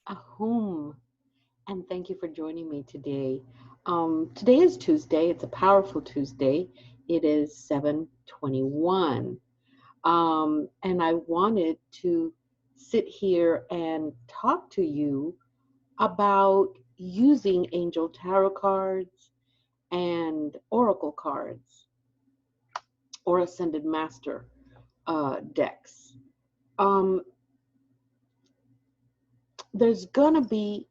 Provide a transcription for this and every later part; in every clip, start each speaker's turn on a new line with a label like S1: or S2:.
S1: Ahum, and thank you for joining me today. Today is Tuesday. It's a powerful Tuesday. It is 7:21. And I wanted to sit here and talk to you about using angel tarot cards and oracle cards or ascended master decks. Um, there's gonna be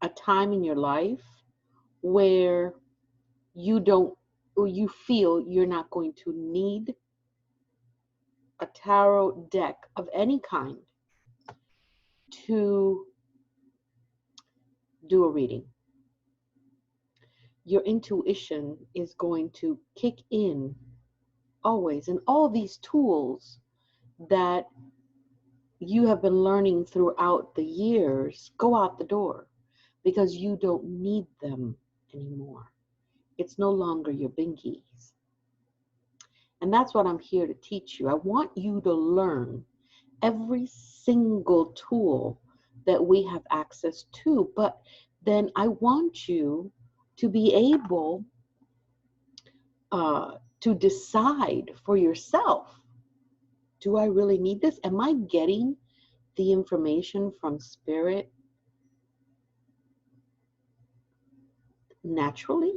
S1: a time in your life where you don't or you feel you're not going to need a tarot deck of any kind to do a reading. Your intuition is going to kick in always, and all these tools that you have been learning throughout the years go out the door because you don't need them anymore. It's no longer your bingies. And that's what I'm here to teach you. I want you to learn every single tool that we have access to, but then I want you to be able to decide for yourself, do I really need this? Am I getting the information from spirit naturally?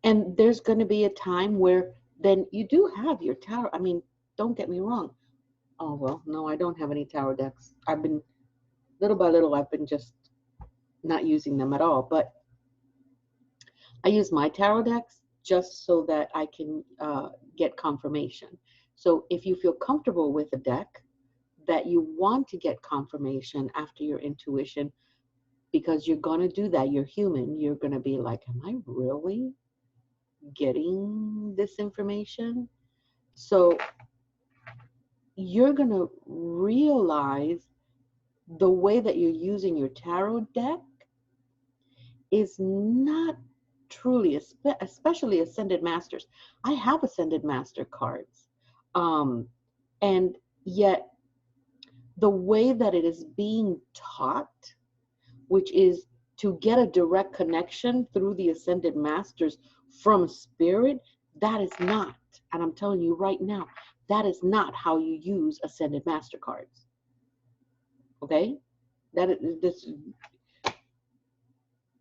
S1: And there's going to be a time where then you do have your tarot. I mean, don't get me wrong. Oh, well, no, I don't have any tarot decks. I've been, little by little, I've been just not using them at all. But I use my tarot decks just so that I can get confirmation. So if you feel comfortable with a deck that you want to get confirmation after your intuition, because you're going to do that, you're human, you're going to be like, am I really getting this information? So you're going to realize the way that you're using your tarot deck is not truly, especially Ascended Masters. I have Ascended Master cards. And yet, the way that it is being taught, which is to get a direct connection through the Ascended Masters from spirit, that is not, and I'm telling you right now, that is not how you use Ascended Master cards. Okay? That is this.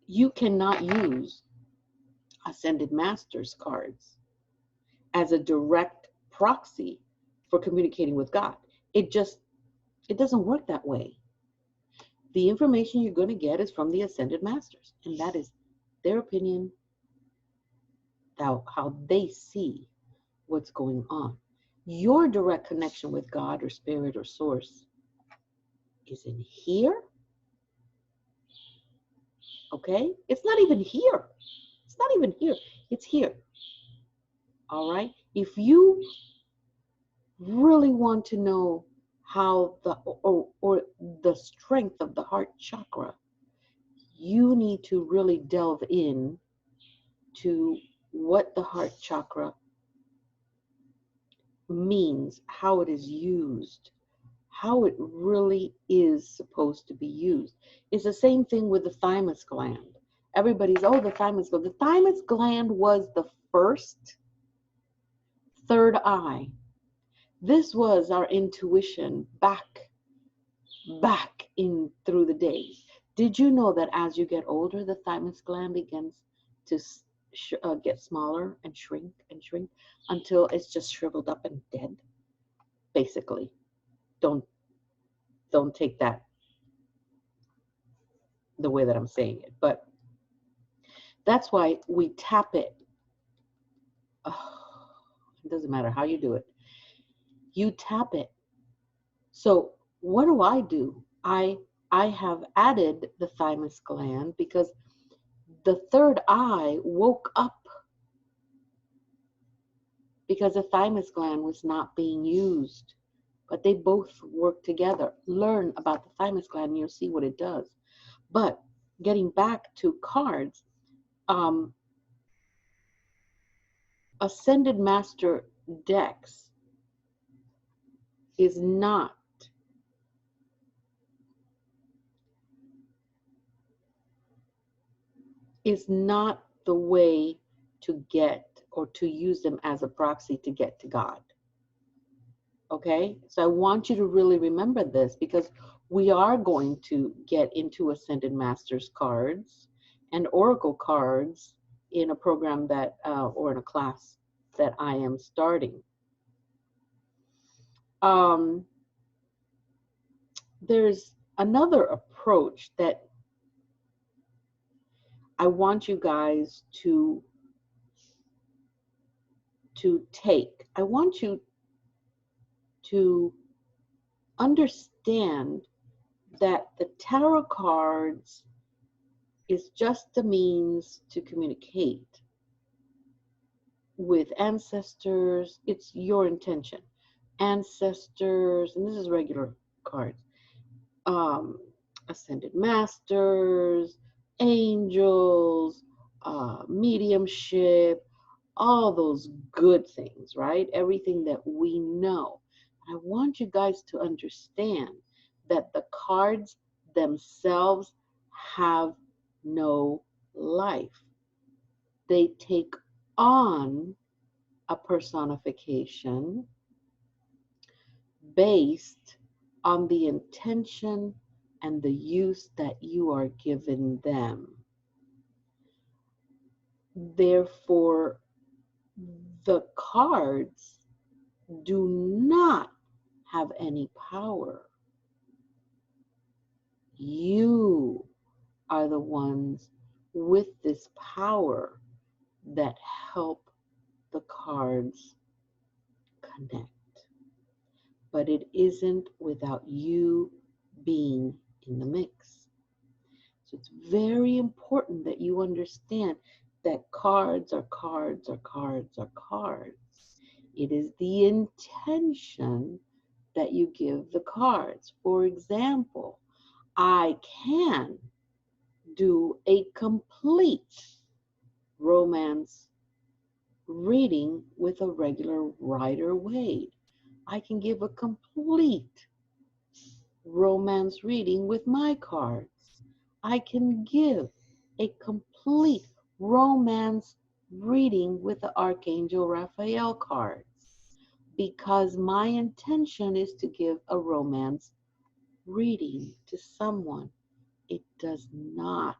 S1: You cannot use Ascended Masters cards as a direct proxy for communicating with God. It doesn't work that way. The information you're going to get is from the Ascended Masters, and that is their opinion, how they see what's going on. Your direct connection with God or spirit or source is in here. Okay? It's not even here. It's not even here. It's here. All right? If you really want to know how or the strength of the heart chakra, you need to really delve in to what the heart chakra means, how it is used, how it really is supposed to be used. It's the same thing with the thymus gland. Everybody's, oh, the thymus gland. The thymus gland was the first third eye. This was our intuition back in through the days. Did you know that as you get older, the thymus gland begins to get smaller and shrink until it's just shriveled up and dead? Basically, don't take that the way that I'm saying it, but that's why we tap it. Oh, it doesn't matter how you do it. You tap it. So what do? I have added the thymus gland because the third eye woke up because the thymus gland was not being used. But they both work together. Learn about the thymus gland and you'll see what it does. But getting back to cards, Ascended Master decks is not is not the way to get or to use them as a proxy to get to God. Okay? So I want you to really remember this, because we are going to get into Ascended Masters cards and Oracle cards in a program that, or in a class that I am starting. There's another approach that I want you guys to take. I want you to understand that the tarot cards is just a means to communicate with ancestors. It's your intention. Ancestors, and this is regular cards, Ascended Masters, angels, mediumship, all those good things, right? Everything that we know. I want you guys to understand that the cards themselves have no life. They take on a personification based on the intention and the use that you are giving them. Therefore, the cards do not have any power. You are the ones with this power that help the cards connect. But it isn't without you being in the mix. So it's very important that you understand that cards are cards are cards are cards. It is the intention that you give the cards. For example, I can do a complete romance reading with a regular Rider-Waite. I can give a complete romance reading with my cards. I can give a complete romance reading with the Archangel Raphael cards, because my intention is to give a romance reading to someone. It does not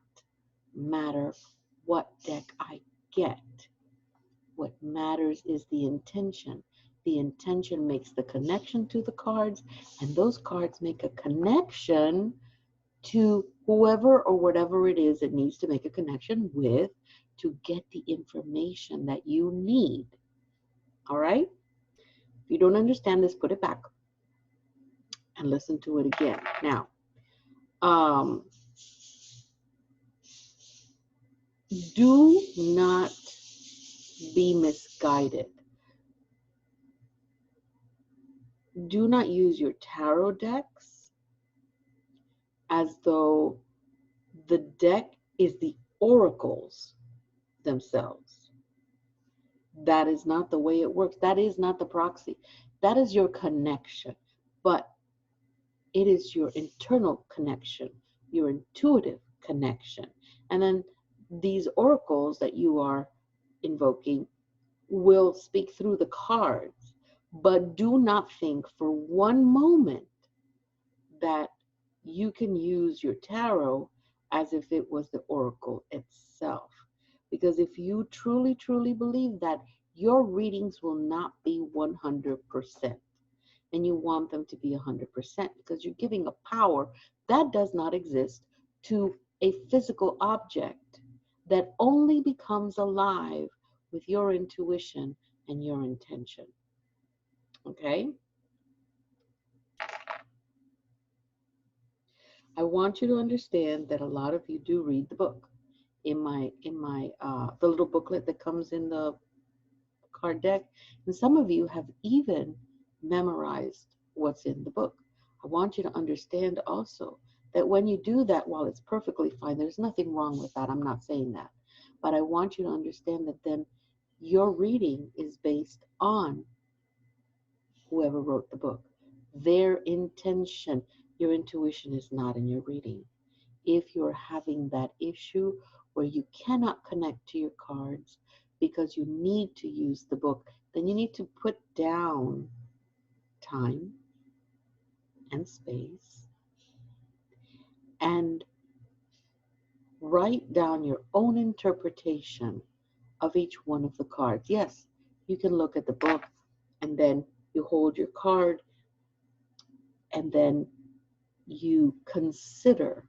S1: matter what deck I get. What matters is the intention. The intention makes the connection to the cards, and those cards make a connection to whoever or whatever it is it needs to make a connection with to get the information that you need. All right? If you don't understand this, put it back and listen to it again. Now, do not be misguided. Do not use your tarot decks as though the deck is the oracles themselves. That is not the way it works. That is not the proxy. That is your connection. But it is your internal connection, your intuitive connection. And then these oracles that you are invoking will speak through the cards. But do not think for one moment that you can use your tarot as if it was the oracle itself. Because if you truly, truly believe that, your readings will not be 100%. And you want them to be 100%, because you're giving a power that does not exist to a physical object that only becomes alive with your intuition and your intention. Okay? I want you to understand that a lot of you do read the book. In my the little booklet that comes in the card deck, and some of you have even memorized what's in the book. I want you to understand also that when you do that, while it's perfectly fine, there's nothing wrong with that. I'm not saying that. But I want you to understand that then your reading is based on whoever wrote the book. Their intention. Your intuition is not in your reading. If you're having that issue, where you cannot connect to your cards because you need to use the book, then you need to put down time and space and write down your own interpretation of each one of the cards. Yes, you can look at the book and then you hold your card and then you consider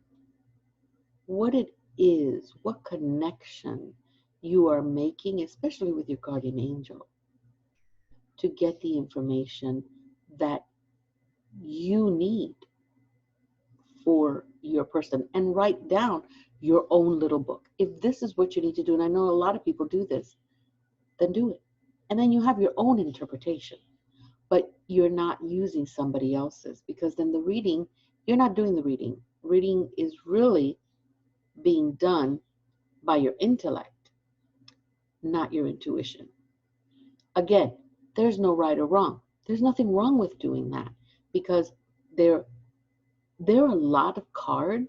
S1: what it is, what connection you are making, especially with your guardian angel, to get the information that you need for your person, and write down your own little book. If this is what you need to do, and I know a lot of people do this, then do it. And then you have your own interpretation, but you're not using somebody else's, because then the reading, you're not doing the reading. Reading is really being done by your intellect, not your intuition. Again, there's no right or wrong. There's nothing wrong with doing that, because there are a lot of card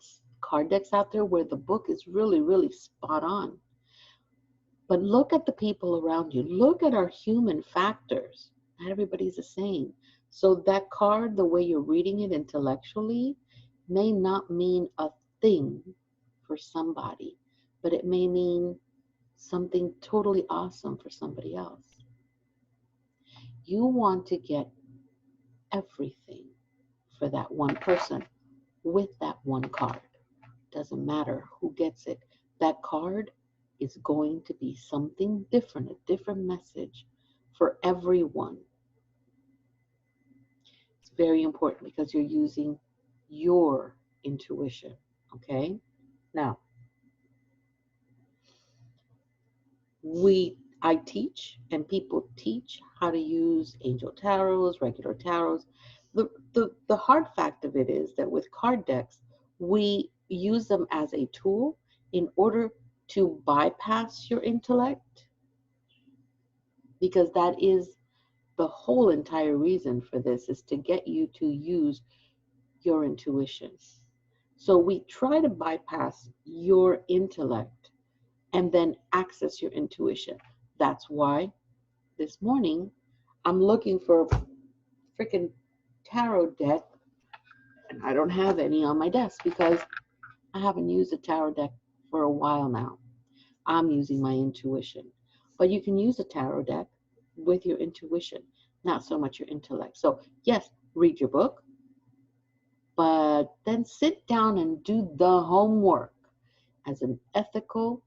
S1: decks out there where the book is really, really spot on. But look at the people around you. Look at our human factors. Not everybody's the same. So that card, the way you're reading it intellectually, may not mean a thing for somebody, but it may mean something totally awesome for somebody else. You want to get everything for that one person with that one card. Doesn't matter who gets it. That card is going to be something different, a different message for everyone. It's very important because you're using your intuition, okay? Now, I teach and people teach how to use angel tarots, regular tarots. The hard fact of it is that with card decks, we use them as a tool in order to bypass your intellect, because that is the whole entire reason for this, is to get you to use your intuition. So we try to bypass your intellect and then access your intuition. That's why this morning I'm looking for a freaking tarot deck, and I don't have any on my desk because I haven't used a tarot deck for a while now. I'm using my intuition. But you can use a tarot deck with your intuition, not so much your intellect. So yes, read your book, but then sit down and do the homework. As an ethical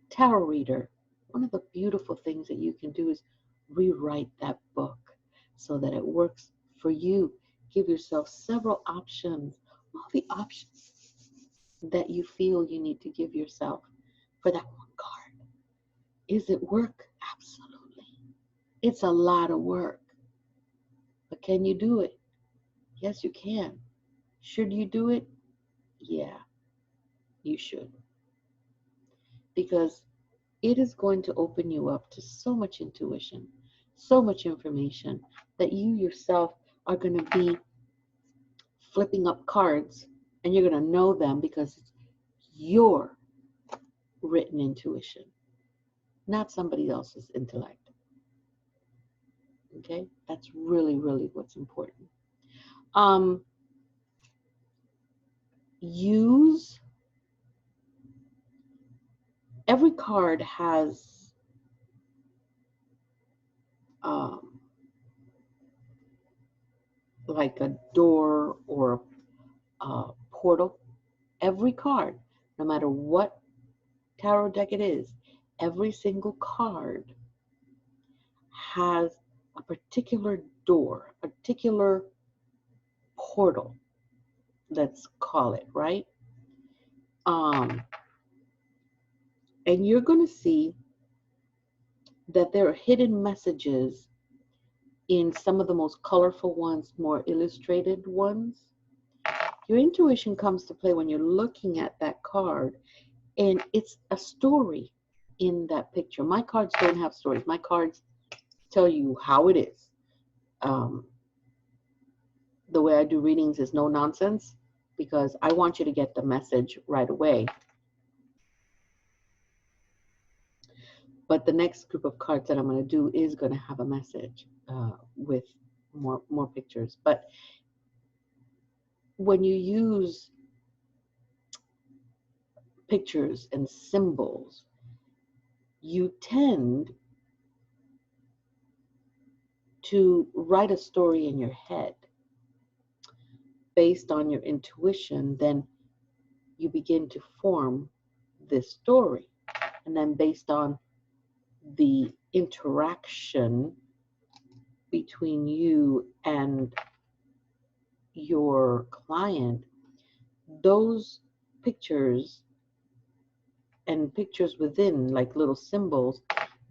S1: tarot reader, one of the beautiful things that you can do is rewrite that book so that it works for you. Give yourself several options, all the options that you feel you need to give yourself for that one card. Is it work? Absolutely. It's a lot of work. But can you do it? Yes, you can. Should you do it? Yeah, you should. Because it is going to open you up to so much intuition, so much information, that you yourself are going to be flipping up cards and you're going to know them because it's your written intuition, not somebody else's intellect. Okay, that's really, really what's important. Use, every card has like a door or a portal. Every card, no matter what tarot deck it is, every single card has a particular door, a particular portal, let's call it, right? And you're going to see that there are hidden messages in some of the most colorful ones, more illustrated ones. Your intuition comes to play when you're looking at that card, and it's a story in that picture. My cards don't have stories. My cards tell you how it is. The way I do readings is no nonsense, because I want you to get the message right away. But the next group of cards that I'm going to do is going to have a message with more pictures. But when you use pictures and symbols, you tend to write a story in your head based on your intuition. Then you begin to form this story. And then based on the interaction between you and your client, those pictures and pictures within, like little symbols,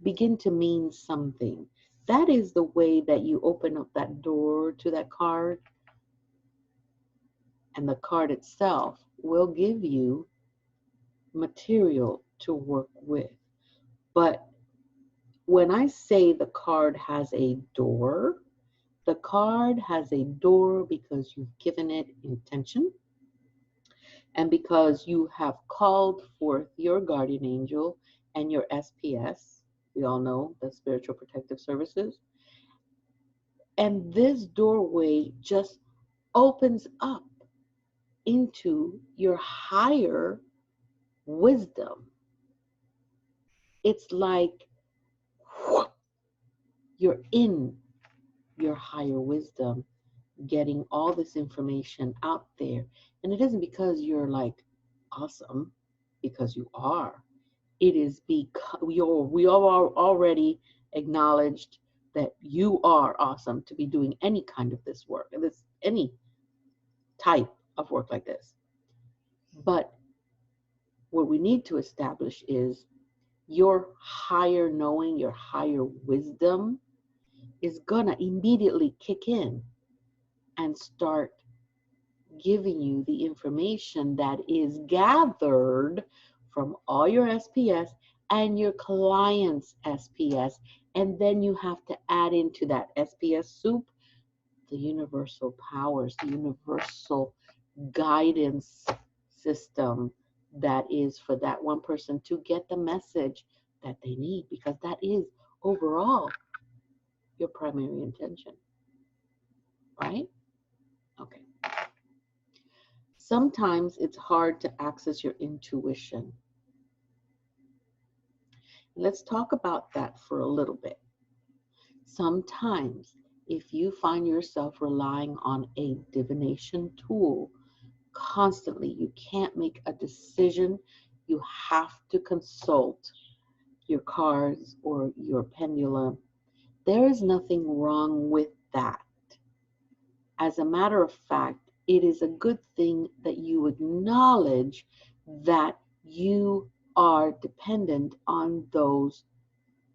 S1: begin to mean something. That is the way that you open up that door to that card, and the card itself will give you material to work with. But when I say the card has a door, the card has a door because you've given it intention, and because you have called forth your guardian angel and your SPS. We all know the Spiritual Protective Services. And this doorway just opens up into your higher wisdom. It's like you're in your higher wisdom, getting all this information out there. And it isn't because you're like awesome, because you are. It is because we all already acknowledged that you are awesome to be doing any kind of this work, and this any type of work like this. But what we need to establish is your higher knowing, your higher wisdom is gonna immediately kick in and start giving you the information that is gathered from all your SPS and your client's SPS. And then you have to add into that SPS soup the universal powers, the universal guidance system that is for that one person to get the message that they need, because that is overall your primary intention, right? Okay. Sometimes it's hard to access your intuition. Let's talk about that for a little bit. Sometimes, if you find yourself relying on a divination tool constantly, you can't make a decision, you have to consult your cards or your pendulum. There is nothing wrong with that. As a matter of fact, it is a good thing that you acknowledge that you are dependent on those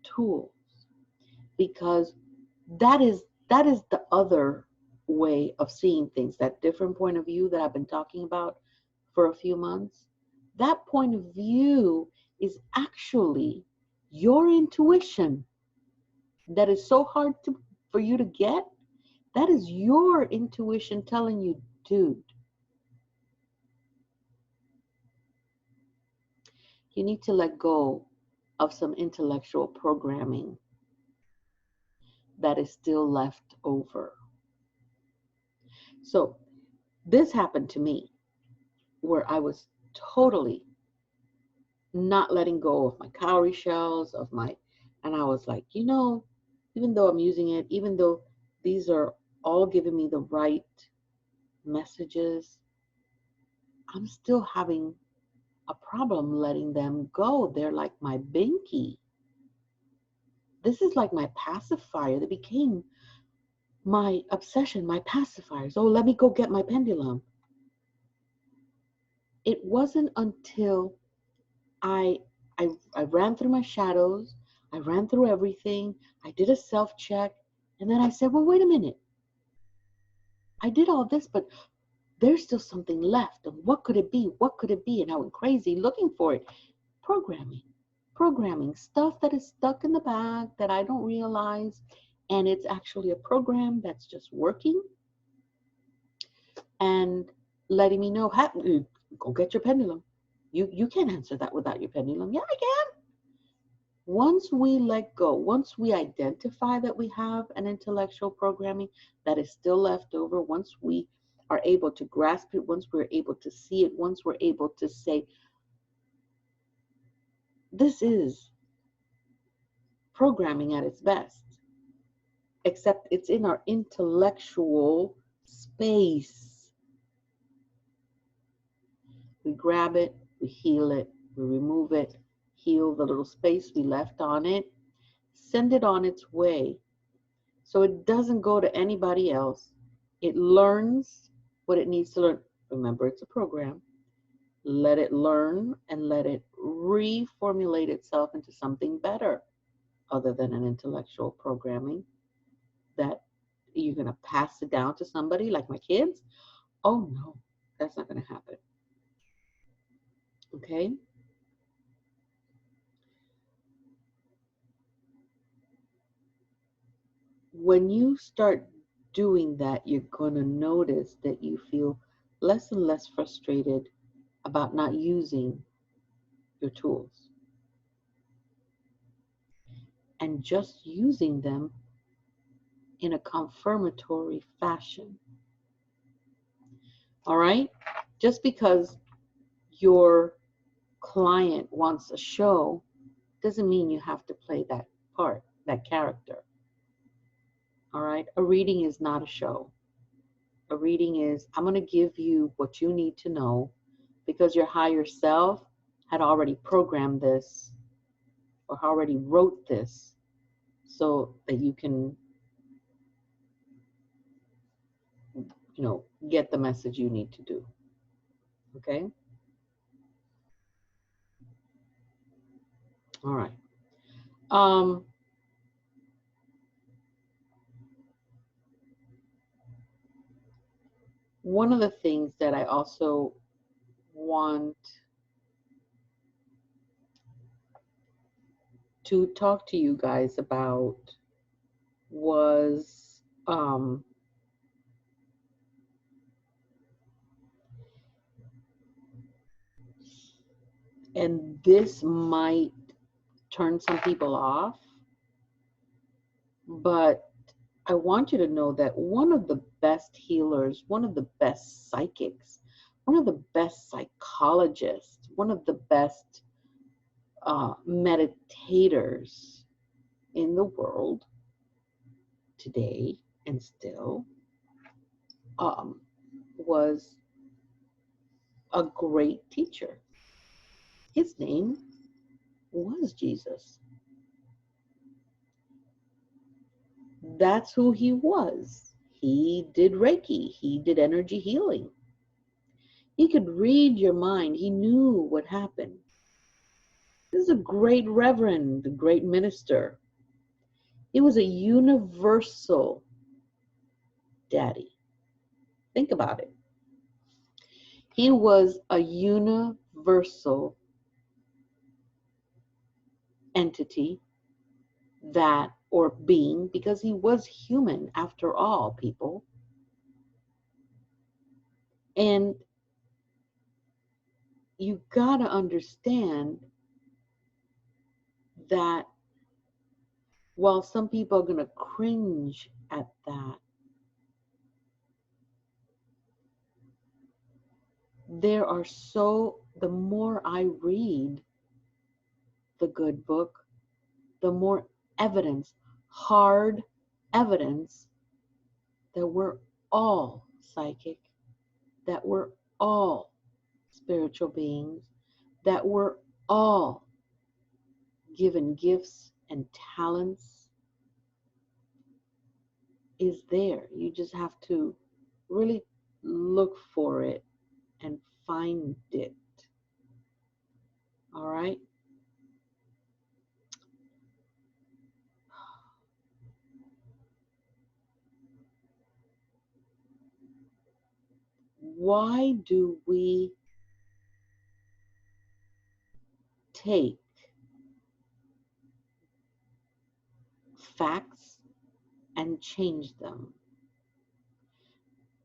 S1: tools, because that is the other way of seeing things, that different point of view that I've been talking about for a few months. That point of view is actually your intuition that is so hard for you to get. That is your intuition telling you, dude, you need to let go of some intellectual programming that is still left over. So this happened to me where I was totally not letting go of my cowrie shells, and I was like, even though I'm using it, even though these are all giving me the right messages, I'm still having a problem letting them go. They're like my binky. This is like my pacifier. They became my obsession, my pacifiers. Oh, let me go get my pendulum. It wasn't until I ran through my shadows, I ran through everything, I did a self-check, and then I said, well, wait a minute. I did all this, but there's still something left. And what could it be? What could it be? And I went crazy looking for it. Programming, stuff that is stuck in the bag that I don't realize. And it's actually a program that's just working and letting me know, go get your pendulum. You can't answer that without your pendulum. Yeah, I can. Once we let go, once we identify that we have an intellectual programming that is still left over, once we are able to grasp it, once we're able to see it, once we're able to say, this is programming at its best, except it's in our intellectual space. We grab it, we heal it, we remove it, heal the little space we left on it, send it on its way so it doesn't go to anybody else. It learns what it needs to learn. Remember, it's a program. Let it learn and let it reformulate itself into something better other than an intellectual programming that you're going to pass it down to somebody like my kids. Oh no, that's not going to happen. Okay? When you start doing that, you're going to notice that you feel less and less frustrated about not using your tools and just using them in a confirmatory fashion. All right? Just because your client wants a show doesn't mean you have to play that part, that character. All right? A reading is not a show. A reading is, I'm going to give you what you need to know because your higher self had already programmed this or already wrote this so that you can, get the message you need to do. Okay? All right. One of the things that I also want to talk to you guys about was and this might turn some people off, but I want you to know that one of the best healers, one of the best psychics, one of the best psychologists, one of the best meditators in the world today and still was a great teacher. His name was Jesus. That's who he was. He did Reiki. He did energy healing. He could read your mind. He knew what happened. This is a great reverend, a great minister. He was a universal daddy. Think about it. He was a universal entity that, or being, because he was human after all, people. And you got to understand that while some people are going to cringe at that, the more I read the good book, the more evidence, hard evidence, that we're all psychic, that we're all spiritual beings, that we're all given gifts and talents is there. You just have to really look for it and find it. All right? Why do we take facts and change them?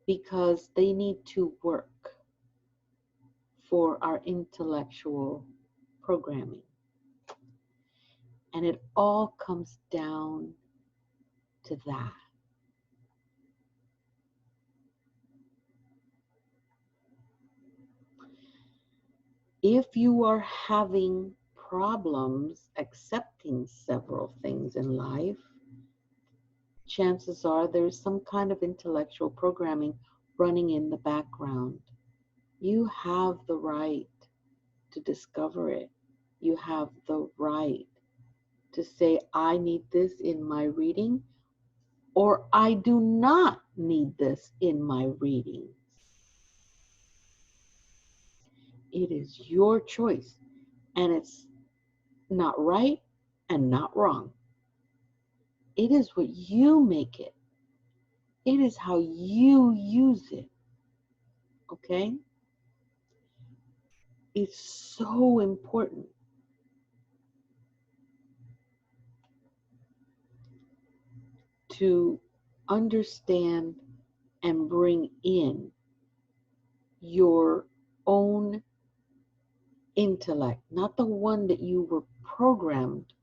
S1: Because they need to work for our intellectual programming. And it all comes down to that. If you are having problems accepting several things in life, chances are there's some kind of intellectual programming running in the background. You have the right to discover it. You have the right to say, I need this in my reading, or I do not need this in my reading. It is your choice, and it's not right and not wrong. It is what you make it. It is how you use it. Okay? It's so important to understand and bring in your own intellect, not the one that you were programmed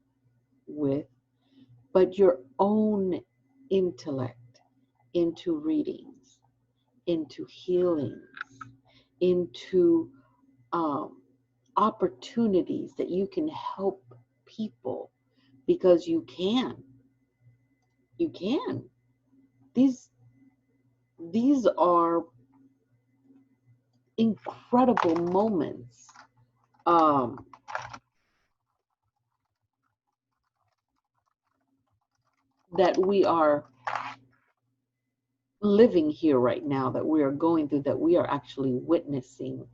S1: with, but your own intellect into readings, into healings, into opportunities that you can help people, because you can. You can. These are incredible moments. That we are living here right now, that we are going through, that we are actually witnessing.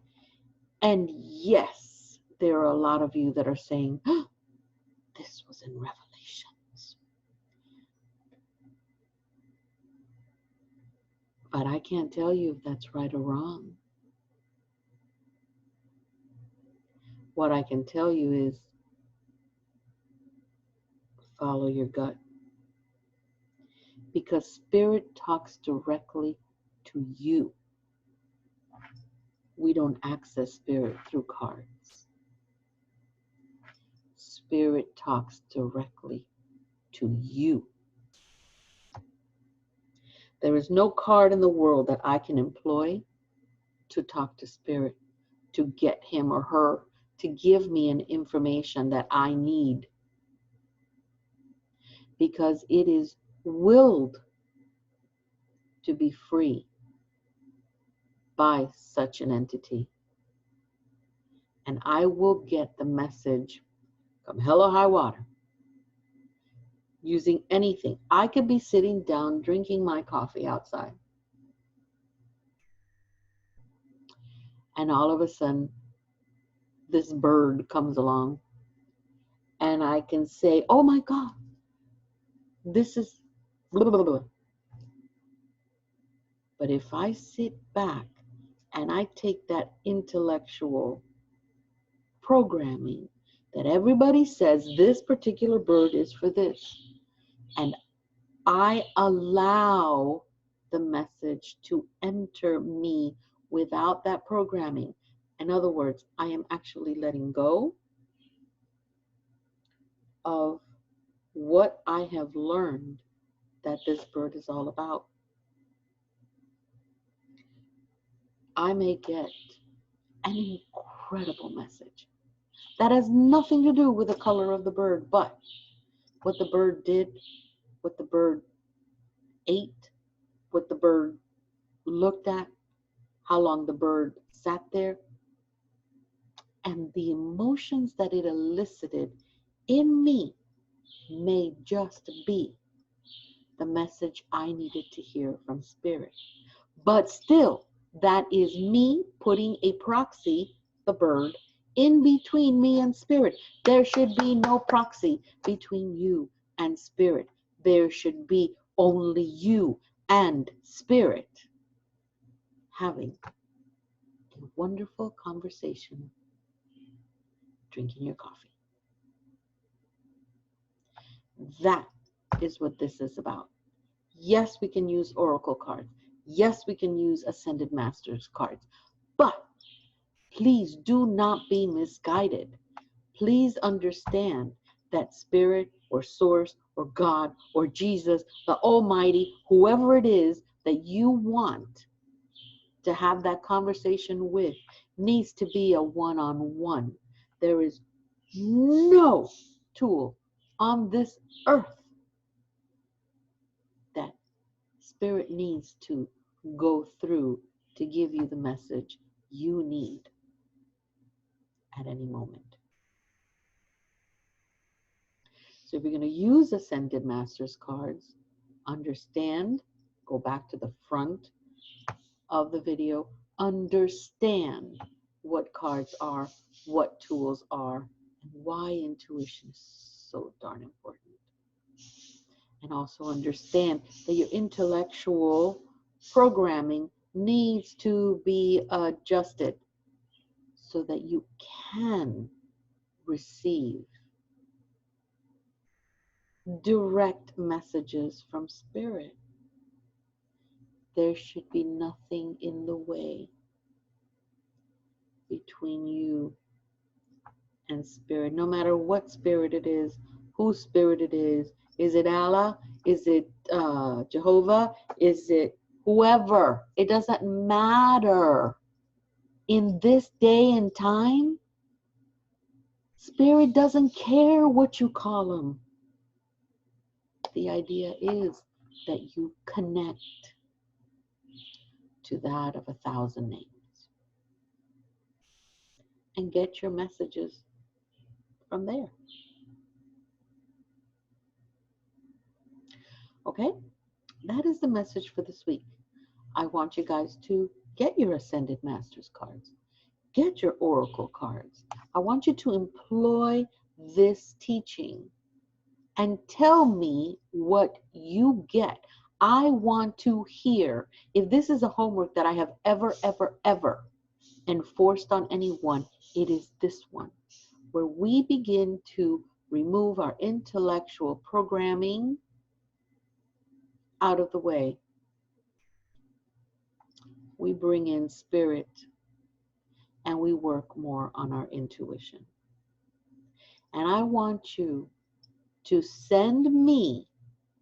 S1: And yes, there are a lot of you that are saying, oh, this was in Revelations. But I can't tell you if that's right or wrong. What I can tell you is follow your gut. Because Spirit talks directly to you. We don't access Spirit through cards. Spirit talks directly to you. There is no card in the world that I can employ to talk to Spirit, to get him or her to give me an information that I need, because it is willed to be free by such an entity. And I will get the message come hell or high water, using anything. I could be sitting down drinking my coffee outside, and all of a sudden this bird comes along, and I can say, oh my God, this is blah, blah, blah. But if I sit back and I take that intellectual programming that everybody says this particular bird is for this, and I allow the message to enter me without that programming. In other words, I am actually letting go of what I have learned that this bird is all about. I may get an incredible message that has nothing to do with the color of the bird, but what the bird did, what the bird ate, what the bird looked at, how long the bird sat there, and the emotions that it elicited in me may just be the message I needed to hear from Spirit. But still, that is me putting a proxy, the bird, in between me and Spirit. There should be no proxy between you and Spirit. There should be only you and Spirit having a wonderful conversation, drinking your coffee. That is what this is about. Yes, we can use oracle cards. Yes, we can use Ascended Masters cards. But please do not be misguided. Please understand that spirit or source or God or Jesus, the Almighty, whoever it is that you want to have that conversation with, needs to be a one-on-one. There is no tool on this earth that spirit needs to go through to give you the message you need at any moment. So if you're going to use Ascended Masters cards, understand, go back to the front of the video, understand what cards are, what tools are, and why intuition is so darn important. And also understand that your intellectual programming needs to be adjusted so that you can receive direct messages from spirit. There should be nothing in the way between you and spirit, no matter what spirit it is, whose spirit it is. Is it Allah? Is it Jehovah? Is it whoever? It doesn't matter. In this day and time, spirit doesn't care what you call them. The idea is that you connect to that of 1,000 names and get your messages from there. Okay, that is the message for this week. I want you guys to get your Ascended Masters cards, get your Oracle cards. I want you to employ this teaching and tell me what you get. I want to hear. If this is a homework that I have ever enforced on anyone, it is this one, where we begin to remove our intellectual programming out of the way. We bring in spirit and we work more on our intuition. And I want you to send me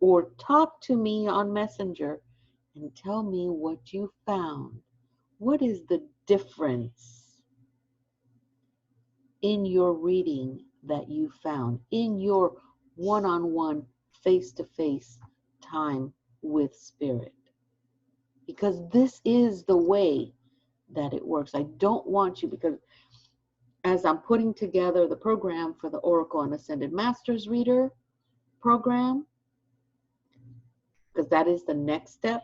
S1: or talk to me on Messenger and tell me what you found. What is the difference in your reading that you found, in your one-on-one, face-to-face time with spirit? Because this is the way that it works. I don't want you, because as I'm putting together the program for the Oracle and Ascended Masters Reader program, because that is the next step,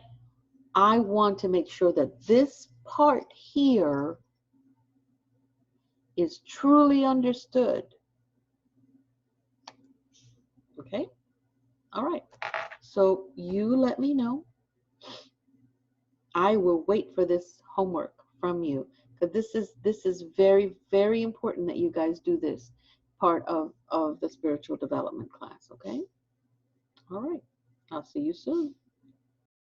S1: I want to make sure that this part here is truly understood. Okay? All right. So you let me know. I will wait for this homework from you, because this is very, very important that you guys do this part of the spiritual development class. Okay? All right. I'll see you soon.